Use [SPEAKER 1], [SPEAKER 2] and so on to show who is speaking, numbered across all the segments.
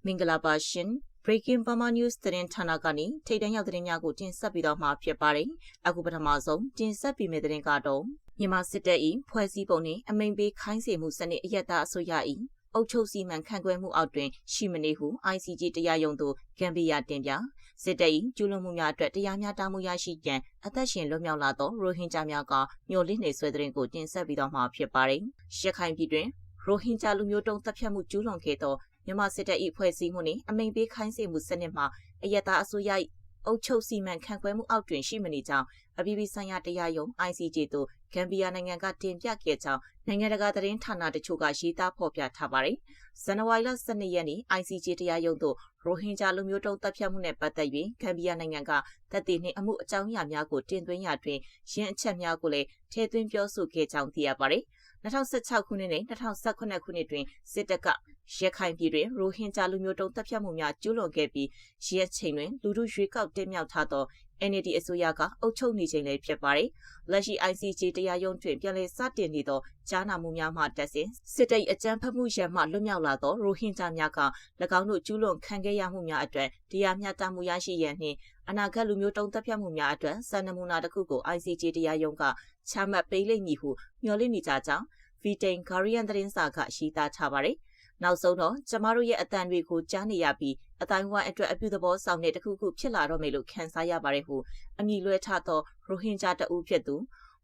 [SPEAKER 1] မင်္ဂလာပါရှင် Breaking Burma News သတင်းဌာနကနေထိပ်တန်းရောက်သတင်းများကိုတင်ဆက်ပေးတော့မှာဖြစ်ပါတယ်။အခုပထမဆုံးတင်ဆက်ပေးမယ့်သတင်းကတော့မြန်မာစစ်တပ်၏ဖွဲ့စည်းပုံနှင့်အမိန့်ပေးခိုင်းစေမှုစနစ်အယက်သားအစိုးရ၏အုပ်ချုပ်စီမံခန့်ခွဲမှုအောက်တွင်ရှိမနေဟု ICJ တရားရုံးသို့ဂမ်ဘီယာတင်ပြစစ်တပ်၏ကျူးလွန်မှုများအတွက်တရားမျှတမှုရရှိရန်အသက်ရှင်လွတ်မြောက်လာသောရိုဟင်ဂျာများကမျှော်လင့်နေဆွဲသတင်းကိုတင်ဆက်ပေးတော့မှာဖြစ်ပါတယ်။ရခိုင်ပြည်တွင်ရိုဟင်ဂျာလူမျိုးတုံးတပ်ဖြတ်မှုကျူးလွန်ခဲ့သောမြန်မာစစ်တပ်၏ဖွဲ့စည်းမှုနှင့်အမိန့်ပေးခိုင်းစေမှုစနစ်မှာအယက်သားအစိုးရ၏အုပ်ချုပ်စီမံခန့်ခွဲမှုအောက်တွင်ရှိမနေကြောင်းအပြည်ပြည်ဆိုင်ရာတရားရုံး ICJ သို့ဂမ်ဘီယာနိုင်ငံကတင်ပြခဲ့ကြောင်းနိုင်ငံတကာသတင်းဌာနတချို့ကရေးသားဖော်ပြထားပါတယ်။ဇန်နဝါရီလ12ရက်နေ့ ICJ တရားရုံးသို့ရိုဟင်ဂျာလူမျိုးတုံးတပ်ဖြတ်မှုနဲ့ပတ်သက်၍ဂမ်ဘီယာနိုင်ငံကတပ်တွေနှင့်အမှုအကြောင်းအရာများကိုတင်သွင်းရာတွင်ရင်းအချက်များကိုလည်းထည့်သွင်းပြောဆိုခဲ့ကြောင်းသိရပါတယ်။2016ခုနှစ်နဲ့2018ခုနှစ်တွင်စစ်တပ်ကရခိုင်ပြည်တွင်ရိုဟင်ဂျာလူမျိုးတုံးတပ်ဖြတ်မှုများကျူးလွန်ခဲ့ပြီးရက်ချိန်တွင်လူထုရွေးကောက်တင်မြှောက်ထားသော NLD အစိုးရကအုပ်ချုပ်နေချိန်လည်းဖြစ်ပါတယ်။လက်ရှိ ICJ တရားရုံးတွင်ပြန်လည်စတင်နေသောကြားနာမှုများမှတက်စဉ်စစ်တပ်အကြမ်းဖက်မှုရန်မှလွတ်မြောက်လာသောရိုဟင်ဂျာများက၎င်းတို့ကျူးလွန်ခံခဲ့ရမှုများအတွက်တရားမျှတမှုရရှိရန်နှင့်အနာဂတ်လူမျိုးတုံးတပ်ဖြတ်မှုများအတွက်စံနမူနာတစ်ခုကို ICJ တရားရုံးကချမှတ်ပေးလိမ့်မည်ဟုမျှော်လင့်နေကြကြောင်းVitain Guardian သတင်းစာကရေးသားထားပါတယ်။နောက်ဆုံးတော့ကျမတို့ရဲ့အတန်တွေကိုကြားနေရပြီးအတိုင်းဝိုင်းအတွက်အပြုသဘောဆောင်တဲ့တစ်ခုခုဖြစ်လာတော့မယ်လို့ခံစားရပါတယ်ဟုအမည်လွှဲထားသောရိုဟင်ဂျာတဦးဖြစ်သ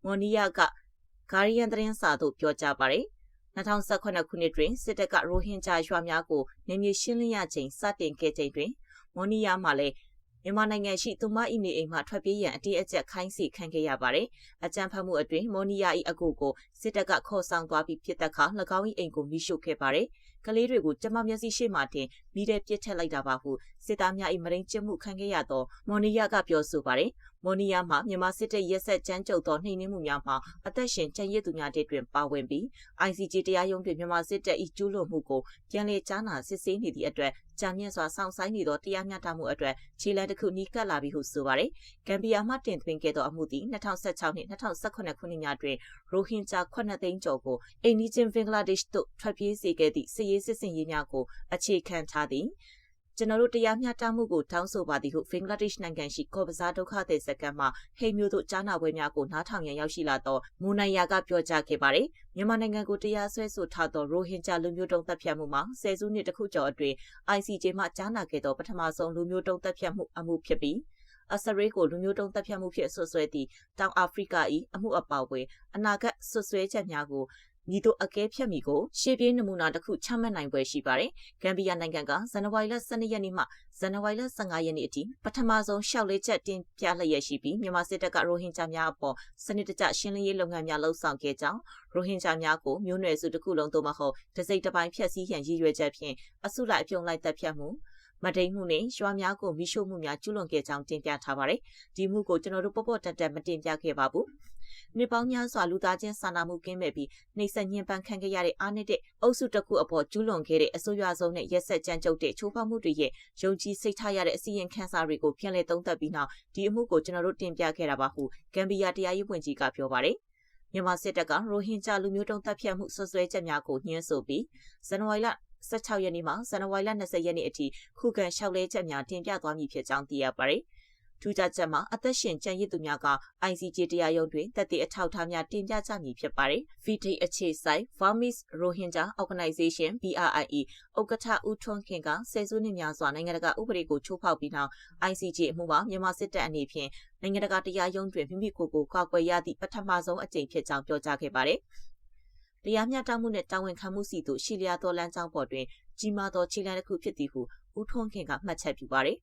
[SPEAKER 1] ူမော်နီယာက Guardian သတင်းစာသို့ပြောကြားပါတယ်။2018ခုနှစ်တွင်စစ်တပ်ကရိုဟင်ဂျာရွာများကိုနေမြေရှင်းလင်းရချိန်စတင်ခဲ့ချိန်တွင်မော်နီယာမှလည်းမြန်မာနိုင်ငံရှိသူမ၏နေအိမ်မှထွက်ပြေးရန်အတေးအကျပ်ခိုင်းစေခံခဲ့ရပါတယ်။အကြမ်းဖက်မှုအတွင်းမော်နီယာ၏အကိုကိုစစ်တပ်ကခေါ်ဆောင်သွားပြီးဖြစ်တဲ့အခါ၎င်း၏အိမ်ကိုမိရှို့ခဲ့ပါတယ်။ကလေးတွေကိုကျမမျက်စိရှိမှတင်မိတဲ့ပြစ်ထက်လိုက်တာပါဟုစစ်သားများ၏မရင်းကျမှုခံခဲ့ရသောမော်နီယာကပြောဆိုပါတယ်။မော်နီယာမှမြန်မာစစ်တပ်ရက်ဆက်ကြမ်းကြုတ်သောနှိမ်နင်းမှုများမှာအသက်ရှင်ကျန်ရစ်သူများတွင်ပါဝင်ပြီး ICJ တရားရုံးတွင်မြန်မာစစ်တပ်၏ကျူးလွန်မှုကိုပြန်လည်ကြားနာစစ်ဆေးနေသည့်အတွက်ကြာမြင့်စွာစောင့်ဆိုင်းနေသောတရားမျှတမှုအတွက်ခြေလှမ်းတစ်ခုနီးကပ်လာပြီဟုဆိုပါတယ်။ဂမ်ဘီယာမှတင်သွင်းခဲ့သောအမှုသည်2016နှင့်2018ခုနှစ်များတွင်ရိုဟင်ဂျာ9သိန်းကျော်ကိုအိမ်နီးချင်းဘင်္ဂလားဒေ့ရှ်သို့ထွက်ပြေးစေခဲ့သည့်စစ်ရေးစစ်ဆင်ရေးများကိုအခြေခံထားသည်ကျွန်တော်တို့တရားမျှတမှုကိုတောင်းဆိုပါသည်ဟုဘင်္ဂလားဒေ့ရှ်နိုင်ငံရှိကော့ဘဇားဒုက္ခသည်စခန်းမှာဟိတ်မျိုးတို့ကြားနာပွဲများကိုနားထောင်ရန်ရောက်ရှိလာသောမူနိုင်ယာကပြောကြားခဲ့ပါတယ်။မြန်မာနိုင်ငံကိုတရားစွဲဆိုထားသောရိုဟင်ဂျာလူမျိုးတုံးတပ်ဖြတ်မှုမှာဆယ်စုနှစ်တစ်ခုကျော်အတွင်း ICJ မှကြားနာခဲ့သောပထမဆုံးလူမျိုးတုံးတပ်ဖြတ်မှုအမှုဖြစ်ပြီးအစရေးကိုလူမျိုးတုံးတပ်ဖြတ်မှုဖြစ်ဆွဆွဲသည့်တောင်အာဖရိက၏အမှုအပါအဝင်အနာဂတ်ဆွဆွဲချက်များကိုညီတို့အကဲဖြတ်မိကိုရှေ့ပြေးနမူနာတစ်ခုချမှတ်နိုင်ပွဲရှိပါတယ်။ဂမ်ဘီယာနိုင်ငံကဇန်နဝါရီလ12ရက်နေ့မှဇန်နဝါရီလ15ရက်နေ့အထိပထမဆုံးရှောက်လေးချက်တင်ပြလျက်ရှိပြီးမြန်မာစစ်တပ်ကရိုဟင်ဂျာများအပေါ်စနစ်တကျရှင်းလင်းရေးလုပ်ငန်းများလှုပ်ဆောင်ခဲ့ကြောင်းရိုဟင်ဂျာများကိုမျိုးနွယ်စုတစ်ခုလုံးသို့မဟုတ်တစိမ့်တစ်ပိုင်းဖျက်ဆီးရန်ရည်ရွယ်ချက်ဖြင့်အစုလိုက်အပြုံလိုက်တပ်ဖြတ်မှုမဒိန်မှုနဲ့ရွာများကိုမိရှို့မှုများကျူးလွန်ခဲ့ကြောင်းတင်ပြထားပါတယ်။ဒီမှုကိုကျွန်တော်တို့ပေါ့တက်တက်မတင်ပြခဲ့ပါဘူး။နှစ်ပေါင်းများစွာလူသားချင်းစာနာမှုကင်းမဲ့ပြီးနှိပ်စက်ညှဉ်းပန်းခံခဲ့ရတဲ့အားနည်းတဲ့အုပ်စုတစ်ခုအပေါ်ကျူးလွန်ခဲ့တဲ့အဆိုးရွားဆုံးနဲ့ရက်စက်ကြမ်းကြုတ်တဲ့ချိုးဖောက်မှုတွေရဲ့ယုံကြည်စိတ်ထားရတဲ့အစီရင်ခံစာတွေကိုပြန်လည်သုံးသပ်ပြီးနောက်ဒီအမှုကိုကျွန်တော်တို့တင်ပြခဲ့တာပါဟုဂမ်ဘီယာတရားရေးဝန်ကြီးကပြောပါတယ်။မြန်မာစစ်တပ်ကရိုဟင်ဂျာလူမျိုးတုံးတပ်ဖြတ်မှုဆွဆွဲချက်များကိုညှင်းဆိုပြီးဇန်နဝါရီလ16ရက်နေ့မှဇန်နဝါရီလ20ရက်နေ့အထိခုခံလျှောက်လဲချက်များတင်ပြသွားမည်ဖြစ်ကြောင်းသိရပါတယ်။ထူးခြားချက်မှာအသက်ရှင်ကျန်ရစ်သူများက ICJ တရားရုံးတွင်သက်သေအထောက်အထားများတင်ပြကြမည်ဖြစ်ပါတယ်။ Vitain အခြေစိုက် Burmese Rohingya Organization BRIE ဥက္ကဋ္ဌဦးထွန်းခင်ကဆယ်စုနှစ်များစွာနိုင်ငံတကာဥပဒေကိုချိုးဖောက်ပြီးနောက် ICJ အမှုမှာမြန်မာစစ်တပ်အနေဖြင့်နိုင်ငံတကာတရားရုံးတွင်မိမိကိုယ်ကိုကာကွယ်ရသည့်ပထမဆုံးအကြိမ်ဖြစ်ကြောင်းပြောကြားခဲ့ပါတယ်။တရားမျှတမှုနဲ့တာဝန်ခံမှုစီတို့ရှီလျာသောလမ်းကြောင်းပေါ်တွင်ကြီးမားသောခြေလှမ်းတစ်ခုဖြစ်သည်ဟုဦးထွန်းခင်ကမှတ်ချက်ပြုပါတယ်။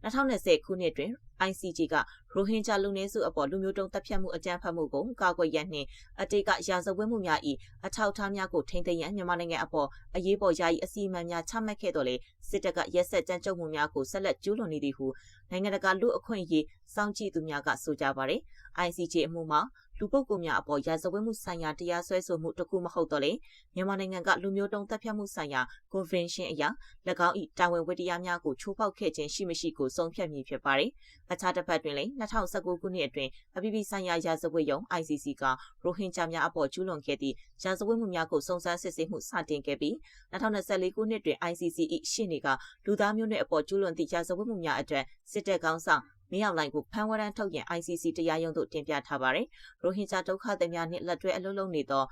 [SPEAKER 1] 2020ခုနှစ်တွင် ICJ ကရိုဟင်ဂျာလူနည်းစုအပေါ်လူမျိုးတုံးတပ်ဖြတ်မှုအကြမ်းဖက်မှုကိုကာကွယ်ရန်နှင့်အတိတ်ကရာဇဝတ်မှုများ၏အထောက်အထားများကိုထိန်းသိမ်းရန်မြန်မာနိုင်ငံအပေါ်အရေးပေါ်ယာယီအစီအမံများချမှတ်ခဲ့တော်လေစစ်တပ်ကရက်စက်ကြမ်းကြုတ်မှုများကိုဆက်လက်ကျူးလွန်နေသည်ဟုနိုင်ငံတကာလူအခွင့်အရေးစောင့်ကြည့်သူများကဆိုကြပါသည်။ ICJ အမှုမှာ လူပုဂ္ဂိုလ်များအပေါ်ရာဇဝတ်မှုဆိုင်ရာတရားစွဲဆိုမှုတစ်ခုမဟုတ်တော့လေမြန်မာနိုင်ငံကလူမျိုးတုံးတပ်ဖြတ်မှုဆိုင်ရာ Convention အရာ၎င်း၏တာဝန်ဝတ္တရားများကိုချိုးဖောက်ခဲ့ခြင်းရှိမရှိကိုဆုံးဖြတ်မည်ဖြစ်ပါတယ်။အခြားတစ်ဖက်တွင်လည်း2019ခုနှစ်အတွင်းအပြည်ပြည်ဆိုင်ရာရာဇဝတ်ရုံး ICC ကရိုဟင်ဂျာများအပေါ်ကျူးလွန်ခဲ့သည့်ရာဇဝတ်မှုများကိုစုံစမ်းစစ်ဆေးမှုစတင်ခဲ့ပြီး2024ခုနှစ်တွင် ICC ၏ရှေ့နေကလူသားမျိုးနွယ်အပေါ်ကျူးလွန်သည့်ရာဇဝတ်မှုများအတွက်စစ်တပ်ကောင်းဆောင်မင်းအောင်လှိုင်ကိုဖမ်းဝရမ်းထုတ်ရင် ICC တရားရုံးသို့တင်ပြထားပါတယ်။ရိုဟင်ဂျာဒုက္ခသည်များနှင့်လက်တွဲအလုပ်လုပ်နေသော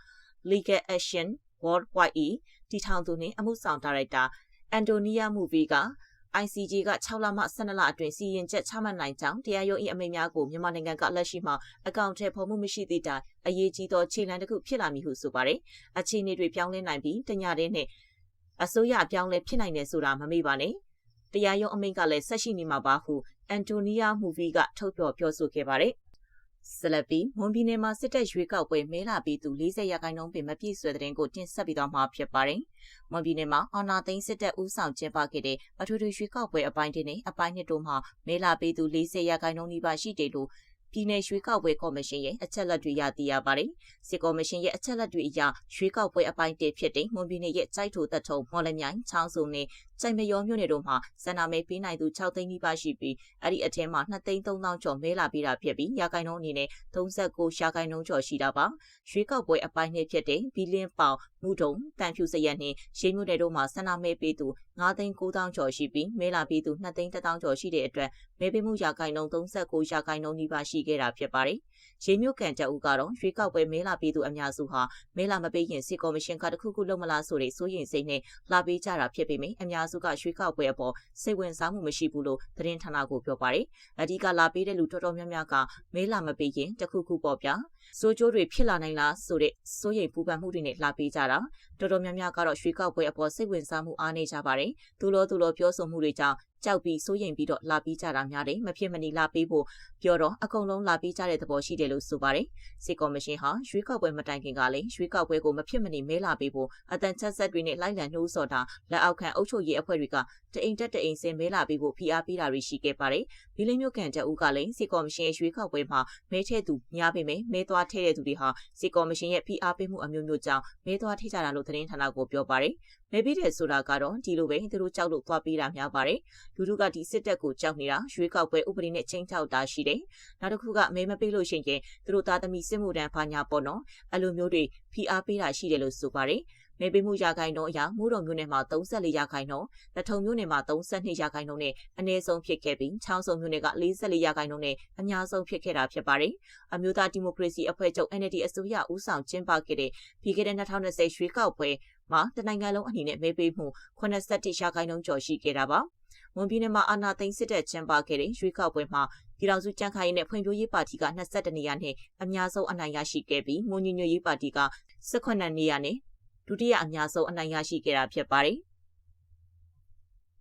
[SPEAKER 1] Legal Action Worldwide ၏တည်ထောင်သူနှင့်အမှုဆောင်ဒါရိုက်တာအန်တိုနီယာမူဗီက ICJ က6လမှ12လအတွင်းစီရင်ချက်ချမှတ်နိုင်ကြောင်းတရားရုံး၏အမိန့်များကိုမြန်မာနိုင်ငံကလက်ရှိမှာအကောင့်ထဲပေါ်မှုမရှိသည့်တိုင်အရေးကြီးသောခြေလှမ်းတစ်ခုဖြစ်လာမည်ဟုဆိုပါတယ်။အခြေအနေတွေပြောင်းလဲနိုင်ပြီးတညတည်းနဲ့အစိုးရအပြောင်းလဲဖြစ်နိုင်တယ်ဆိုတာမမေ့ပါနဲ့။တရားရုံးအမိန့်ကလည်းဆက်ရှိနေမှာပါဟုအန်တိုနီယာမူဗီကထုတ်ပြောဆိုခဲ့ပါတယ်။ဆလပီမွန်ပြည်နယ်မှာစစ်တပ်ရွေးကောက်ပွဲမဲလာပြီးသူ40ရာခိုင်နှုန်းပင်မပြည့်စွဲတဲ့တင်ကိုတင်ဆက်ပြီးတော့မှာဖြစ်ပါတယ်။မွန်ပြည်နယ်မှာအာဏာသိမ်းစစ်တပ်ဦးဆောင်ကျင်းပခဲ့တဲ့အထွေထွေရွေးကောက်ပွဲအပိုင်း1နဲ့အပိုင်း2တို့မှာမဲလာပြီးသူ40ရာခိုင်နှုန်းနီးပါးရှိတယ်လို့ပြည်내ရွှေကောက်ပွဲကော်မရှင်ရဲ့အချက်လက်တွေရသိရပါတယ်။စစ်ကော်မရှင်ရဲ့အချက်လက်တွေအရရွှေကောက်ပွဲအပိုင်း1ဖြစ်တဲ့မွန်ပြည်နယ်ရဲ့ကြိုက်ထိုတပ်ထုံမော်လမြိုင်ချောင်းစုံနဲ့ကြိုင်မရောမြို့နယ်တို့မှာစန္ဒမဲပေးနိုင်သူ6သိန်းနီးပါးရှိပြီးအဲ့ဒီအထက်မှာ2သိန်း3000ကျော်မဲလာပြီးတာဖြစ်ပြီးရာခိုင်နှုန်းအနေနဲ့39ရာခိုင်နှုန်းကျော်ရှိတာပါ။ရွှေကောက်ပွဲအပိုင်း2ဖြစ်တဲ့ဘီလင်းပေါင်မူတုံတန်ဖြူစရက်နဲ့ရေးမြို့နယ်တို့မှာစန္ဒမဲပေးသူ9သိန်း9000ကျော်ရှိပြီးမဲလာပြီးသူ2သိန်း1000ကျော်ရှိတဲ့အတွက်မဲပေးမှုရာခိုင်နှုန်း39ရာခိုင်နှုန်းနီးပါးရှိခဲ့တာဖြစ်ပါတယ်။ရေးမြို့ကန်တပ်ဦးကတော့ရွှေကောက်ပွဲမဲလာပြီးသူအများစုဟာမဲလာမပေးရင်စစ်ကော်မရှင်ကတခုခုလုံးမလားဆိုတဲ့စိုးရိမ်စိတ်နဲ့လာပေးကြတာဖြစ်ပေမယ့်အများစုကရွှေကောက်ပွဲအပေါ်စိတ်ဝင်စားမှုမရှိဘူးလို့သတင်းဌာနကိုပြောပါတယ်။အဓိကလာပေးတဲ့လူတော်တော်များများကမဲလာမပေးရင်တခုခုပေါ့ဗျာ။စိုးကျိုးတွေဖြစ်လာနိုင်လားဆိုတဲ့စိုးရိမ်ပူပန်မှုတွေနဲ့လာပေးကြတာတော်တော်များများကတော့ရွှေကောက်ပွဲအပေါ်စိတ်ဝင်စားမှုအားနေကြပါတယ်။သူလိုပြောဆိုမှုတွေကြောင့်ကြောက်ပြီးစိုးရိမ်ပြီးတော့လာပြီးကြတာများတယ်မဖြစ်မနေလာပြီးဖို့ပြောတော့အကုန်လုံးလာပြီးကြတဲ့သဘောရှိတယ်လို့ဆိုပါတယ်စစ်ကော်မရှင်ဟာရွေးကောက်ပွဲမတိုင်ခင်ကလည်းရွေးကောက်ပွဲကိုမဖြစ်မနေမဲလာပြီးဖို့အတန်ချက်ဆက်တွေနဲ့လိုက်လံနှိုးဆော်တာလက်အောက်ခံအုပ်ချုပ်ရေးအဖွဲ့တွေကတအိမ်တက်တအိမ်ဆင်းမဲလာပြီးဖို့ဖိအားပေးတာတွေရှိခဲ့ပါတယ်ဘီလင်းမြို့ကန်တပ်ဦးကလည်းစစ်ကော်မရှင်ရဲ့ရွေးကောက်ပွဲမှာမဲထည့်သူများပေမဲ့မဲသွားထည့်တဲ့သူတွေဟာစစ်ကော်မရှင်ရဲ့ဖိအားပေးမှုအမျိုးမျိုးကြောင့်မဲသွားထည့်ကြတာလို့သတင်းဌာနကိုပြောပါတယ်မဲပေးတယ်ဆိုတာကတော့ဒီလိုပဲသူတို့ကြောက်လို့သွားပေးတာများပါတယ်လူတို့ကဒီစစ်တပ်ကိုကြောက်နေတာရွေးကောက်ပွဲဥပဒေနဲ့ချင်းချောက်တာရှိတယ်နောက်တစ်ခုကမဲမပေးလို့ရှိရင်သူတို့သားသမီးစစ်မှုတန်းဘာညာပေါ့နော်အဲ့လိုမျိုးတွေဖိအားပေးတာရှိတယ်လို့ဆိုပါတယ်မဲပေးမှုရာခိုင်နှုန်းအရမိုးတော်မြို့နယ်မှာ34ရာခိုင်နှုန်းတထုံမြို့နယ်မှာ32ရာခိုင်နှုန်းနဲ့အနည်းဆုံးဖြစ်ခဲ့ပြီးချောင်းစုံမြို့နယ်က44ရာခိုင်နှုန်းနဲ့အများဆုံးဖြစ်ခဲ့တာဖြစ်ပါတယ်အမျိုးသားဒီမိုကရေစီအဖွဲ့ချုပ် NLD အစိုးရဦးဆောင်ကျင်းပခဲ့တဲ့ပြီးခဲ့တဲ့2020ရွေးကောက်ပွဲမှာတနိုင်ငံလုံးအနေနဲ့မဲပေးမှု81ရာခိုင်နှုန်းကျော်ရှိခဲ့တာပါမွန်ပြည်နယ်မှာအာဏာသိမ်းစစ်တပ်ကျင်းပခဲ့တဲ့ရွေးကောက်ပွဲမှာပြည်ထောင်စုကြံ့ခိုင်ရေးနဲ့ဖွံ့ဖြိုးရေးပါတီက22နေရာနဲ့အများဆုံးအနိုင်ရရှိခဲ့ပြီးမွန်ညီညွတ်ရေးပါတီက18နေရာနဲ့ဒုတိယအများဆုံးအနိုင်ရရှိခဲ့တာဖြစ်ပါတယ်